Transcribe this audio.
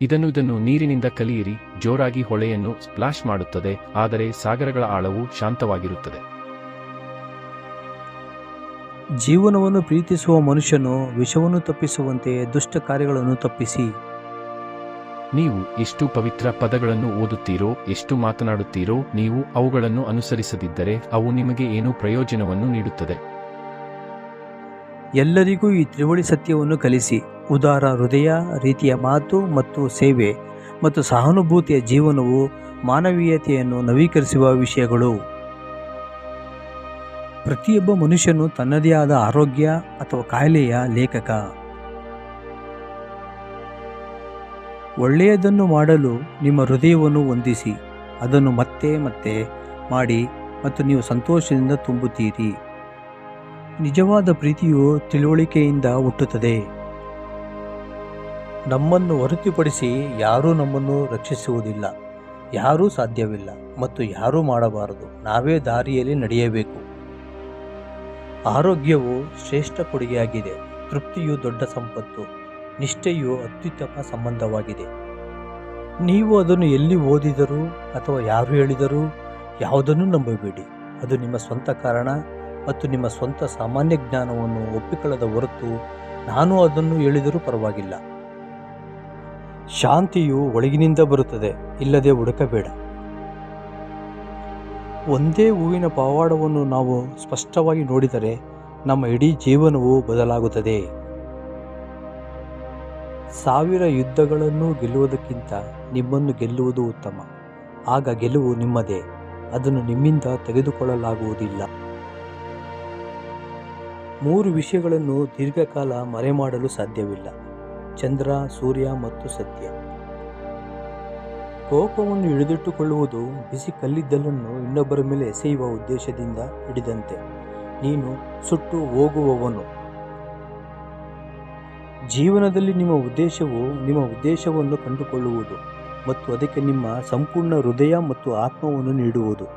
ಇದನ್ನು ನೀರಿನಿಂದ ಕಲಿಯಿರಿ. ಜೋರಾಗಿ ಹೊಳೆಯನ್ನು ಸ್ಪ್ಲಾಶ್ ಮಾಡುತ್ತದೆ, ಆದರೆ ಸಾಗರಗಳ ಆಳವು ಶಾಂತವಾಗಿರುತ್ತದೆ. ಜೀವನವನ್ನು ಪ್ರೀತಿಸುವ ಮನುಷ್ಯನು ವಿಷವನ್ನು ತಪ್ಪಿಸುವಂತೆ ದುಷ್ಟ ಕಾರ್ಯಗಳನ್ನು ತಪ್ಪಿಸಿ. ನೀವು ಎಷ್ಟು ಪವಿತ್ರ ಪದಗಳನ್ನು ಓದುತ್ತೀರೋ, ಎಷ್ಟು ಮಾತನಾಡುತ್ತೀರೋ, ನೀವು ಅವುಗಳನ್ನು ಅನುಸರಿಸದಿದ್ದರೆ ಅವು ನಿಮಗೆ ಏನು ಪ್ರಯೋಜನವನ್ನು ನೀಡುತ್ತದೆ? ಎಲ್ಲರಿಗೂ ಈ ತ್ರಿವಳಿ ಸತ್ಯವನ್ನು ಕಲಿಸಿ. ಉದಾರ ಹೃದಯ, ರೀತಿಯ ಮಾತು ಮತ್ತು ಸೇವೆ ಮತ್ತು ಸಹಾನುಭೂತಿಯ ಜೀವನವು ಮಾನವೀಯತೆಯನ್ನು ನವೀಕರಿಸುವ ವಿಷಯಗಳು. ಪ್ರತಿಯೊಬ್ಬ ಮನುಷ್ಯನು ತನ್ನದೇ ಆದ ಆರೋಗ್ಯ ಅಥವಾ ಕಾಯಿಲೆಯ ಲೇಖಕ. ಒಳ್ಳೆಯದನ್ನು ಮಾಡಲು ನಿಮ್ಮ ಹೃದಯವನ್ನು ಹೊಂದಿಸಿ, ಅದನ್ನು ಮತ್ತೆ ಮತ್ತೆ ಮಾಡಿ ಮತ್ತು ನೀವು ಸಂತೋಷದಿಂದ ತುಂಬುತ್ತೀರಿ. ನಿಜವಾದ ಪ್ರೀತಿಯು ತಿಳುವಳಿಕೆಯಿಂದ ಹುಟ್ಟುತ್ತದೆ. ನಮ್ಮನ್ನು ಹೊರತುಪಡಿಸಿ ಯಾರೂ ನಮ್ಮನ್ನು ರಕ್ಷಿಸುವುದಿಲ್ಲ, ಯಾರೂ ಸಾಧ್ಯವಿಲ್ಲ ಮತ್ತು ಯಾರೂ ಮಾಡಬಾರದು. ನಾವೇ ದಾರಿಯಲ್ಲಿ ನಡೆಯಬೇಕು. ಆರೋಗ್ಯವು ಶ್ರೇಷ್ಠ ಕೊಡುಗೆಯಾಗಿದೆ. ತೃಪ್ತಿಯು ದೊಡ್ಡ ಸಂಪತ್ತು. ನಿಷ್ಠೆಯು ಅತ್ಯುತ್ತಮ ಸಂಬಂಧವಾಗಿದೆ. ನೀವು ಅದನ್ನು ಎಲ್ಲಿ ಓದಿದರೂ ಅಥವಾ ಯಾರು ಹೇಳಿದರೂ ಯಾವುದನ್ನು ನಂಬಬೇಡಿ. ಅದು ನಿಮ್ಮ ಸ್ವಂತ ಕಾರಣ ಮತ್ತು ನಿಮ್ಮ ಸ್ವಂತ ಸಾಮಾನ್ಯ ಜ್ಞಾನವನ್ನು ಒಪ್ಪಿಕೊಳ್ಳದ ಹೊರತು ನಾನು ಅದನ್ನು ಹೇಳಿದರೂ ಪರವಾಗಿಲ್ಲ. ಶಾಂತಿಯು ಒಳಗಿನಿಂದ ಬರುತ್ತದೆ, ಇಲ್ಲದೆ ಹುಡುಕಬೇಡ. ಒಂದೇ ಹೂವಿನ ಪವಾಡವನ್ನು ನಾವು ಸ್ಪಷ್ಟವಾಗಿ ನೋಡಿದರೆ ನಮ್ಮ ಇಡೀ ಜೀವನವು ಬದಲಾಗುತ್ತದೆ. 1000 ಯುದ್ಧಗಳನ್ನು ಗೆಲ್ಲುವುದಕ್ಕಿಂತ ನಿಮ್ಮನ್ನು ಗೆಲ್ಲುವುದು ಉತ್ತಮ. ಆಗ ಗೆಲುವು ನಿಮ್ಮದೇ, ಅದನ್ನು ನಿಮ್ಮಿಂದ ತೆಗೆದುಕೊಳ್ಳಲಾಗುವುದಿಲ್ಲ. 3 ವಿಷಯಗಳನ್ನು ದೀರ್ಘಕಾಲ ಮರೆಮಾಡಲು ಸಾಧ್ಯವಿಲ್ಲ: ಚಂದ್ರ, ಸೂರ್ಯ ಮತ್ತು ಸತ್ಯ. ಕೋಪವನ್ನು ಹಿಡಿದಿಟ್ಟುಕೊಳ್ಳುವುದು ಬಿಸಿ ಕಲ್ಲಿದ್ದಲನ್ನು ಇನ್ನೊಬ್ಬರ ಮೇಲೆ ಎಸೆಯುವ ಉದ್ದೇಶದಿಂದ ಹಿಡಿದಂತೆ. ನೀನು ಸುಟ್ಟು ಹೋಗುವವನು. ಜೀವನದಲ್ಲಿ ನಿಮ್ಮ ಉದ್ದೇಶವು ನಿಮ್ಮ ಉದ್ದೇಶವನ್ನು ಕಂಡುಕೊಳ್ಳುವುದು ಮತ್ತು ಅದಕ್ಕೆ ನಿಮ್ಮ ಸಂಪೂರ್ಣ ಹೃದಯ ಮತ್ತು ಆತ್ಮವನ್ನು ನೀಡುವುದು.